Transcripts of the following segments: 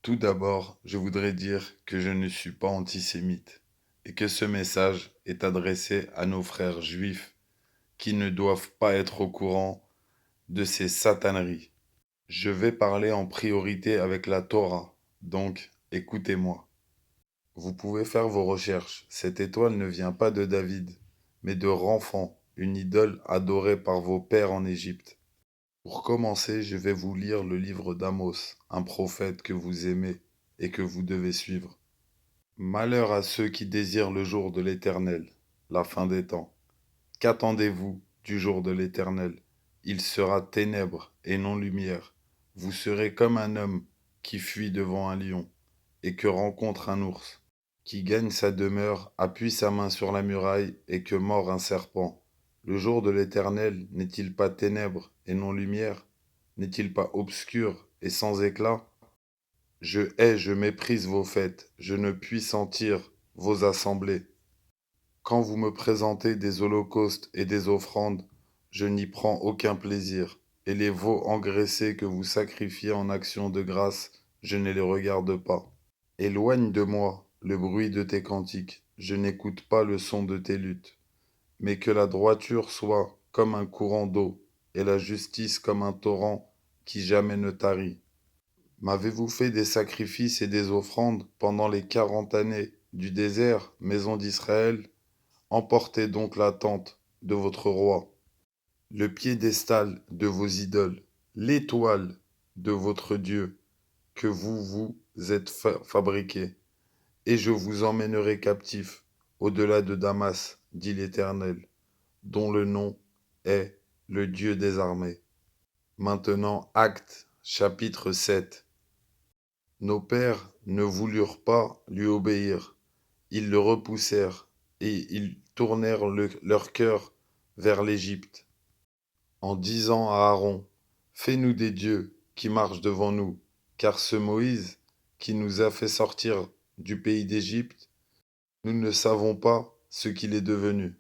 Tout d'abord, je voudrais dire que je ne suis pas antisémite et que ce message est adressé à nos frères juifs qui ne doivent pas être au courant de ces sataneries. Je vais parler en priorité avec la Torah, donc écoutez-moi. Vous pouvez faire vos recherches. Cette étoile ne vient pas de David, mais de Ramphan, une idole adorée par vos pères en Égypte. Pour commencer, je vais vous lire le livre d'Amos, un prophète que vous aimez et que vous devez suivre. Malheur à ceux qui désirent le jour de l'Éternel, la fin des temps. Qu'attendez-vous du jour de l'Éternel? Il sera ténèbres et non lumière. Vous serez comme un homme qui fuit devant un lion et que rencontre un ours, qui gagne sa demeure, appuie sa main sur la muraille et que mord un serpent. Le jour de l'Éternel n'est-il pas ténèbres et non lumière? N'est-il pas obscur et sans éclat? Je hais, je méprise vos fêtes, je ne puis sentir vos assemblées. Quand vous me présentez des holocaustes et des offrandes, je n'y prends aucun plaisir, et les veaux engraissés que vous sacrifiez en action de grâce, je ne les regarde pas. Éloigne de moi le bruit de tes cantiques, je n'écoute pas le son de tes luttes, mais que la droiture soit comme un courant d'eau, et la justice comme un torrent qui jamais ne tarit. M'avez-vous fait des sacrifices et des offrandes pendant les 40 années du désert, maison d'Israël? Emportez donc la tente de votre roi, le piédestal de vos idoles, l'étoile de votre Dieu que vous êtes fabriqué, et je vous emmènerai captifs au-delà de Damas, dit l'Éternel, dont le nom est le Dieu des armées. Maintenant, Actes, chapitre 7. Nos pères ne voulurent pas lui obéir. Ils le repoussèrent et ils tournèrent leur cœur vers l'Égypte, en disant à Aaron, fais-nous des dieux qui marchent devant nous, car ce Moïse qui nous a fait sortir du pays d'Égypte, nous ne savons pas ce qu'il est devenu.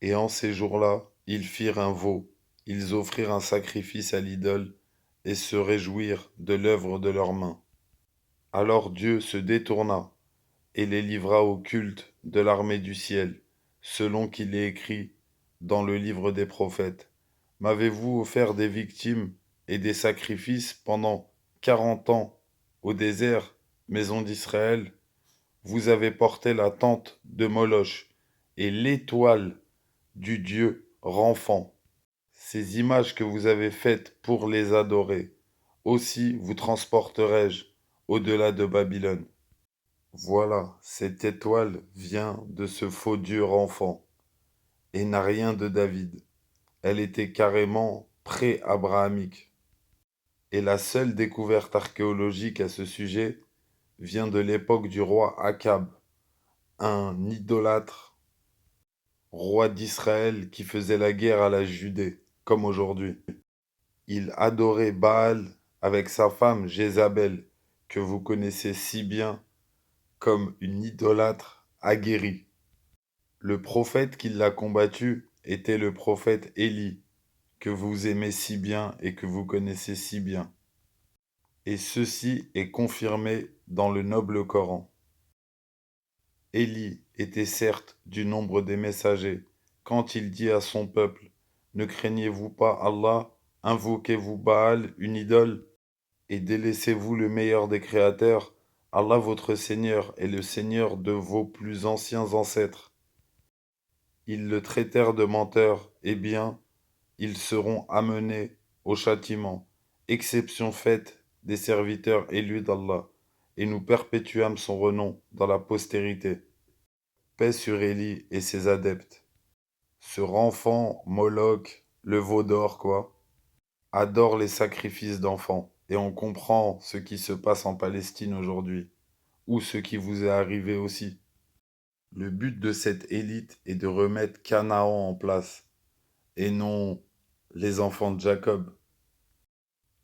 Et en ces jours-là, ils firent un veau, ils offrirent un sacrifice à l'idole et se réjouirent de l'œuvre de leurs mains. Alors Dieu se détourna et les livra au culte de l'armée du ciel, selon qu'il est écrit dans le livre des prophètes. M'avez-vous offert des victimes et des sacrifices pendant 40 ans au désert, maison d'Israël? Vous avez porté la tente de Moloch et l'étoile du Dieu Ramphan. Ces images que vous avez faites pour les adorer, aussi vous transporterai-je au-delà de Babylone. Voilà, cette étoile vient de ce faux Dieu Ramphan et n'a rien de David. Elle était carrément pré-abrahamique. Et la seule découverte archéologique à ce sujet vient de l'époque du roi Akab, un idolâtre roi d'Israël qui faisait la guerre à la Judée, comme aujourd'hui. Il adorait Baal avec sa femme Jézabel, que vous connaissez si bien comme une idolâtre aguerrie. Le prophète qui l'a combattu était le prophète Élie, que vous aimez si bien et que vous connaissez si bien. Et ceci est confirmé dans le noble Coran. Élie était certes du nombre des messagers, quand il dit à son peuple, ne craignez-vous pas Allah, invoquez-vous Baal, une idole, et délaissez-vous le meilleur des créateurs, Allah votre Seigneur est le Seigneur de vos plus anciens ancêtres. Ils le traitèrent de menteur, eh bien, ils seront amenés au châtiment, exception faite des serviteurs élus d'Allah, et nous perpétuâmes son renom dans la postérité. Paix sur Élie et ses adeptes. Ce renfant, Moloch, le veau d'or, quoi, adore les sacrifices d'enfants, et on comprend ce qui se passe en Palestine aujourd'hui, ou ce qui vous est arrivé aussi. Le but de cette élite est de remettre Canaan en place, et non les enfants de Jacob.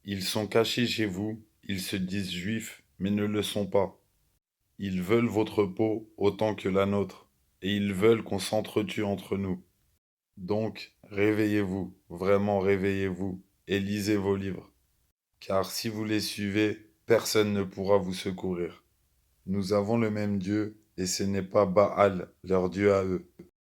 Ils sont cachés chez vous, ils se disent juifs, mais ne le sont pas. Ils veulent votre peau autant que la nôtre, et ils veulent qu'on s'entretue entre nous. Donc, réveillez-vous, vraiment réveillez-vous, et lisez vos livres. Car si vous les suivez, personne ne pourra vous secourir. Nous avons le même Dieu, et ce n'est pas Baal, leur Dieu à eux.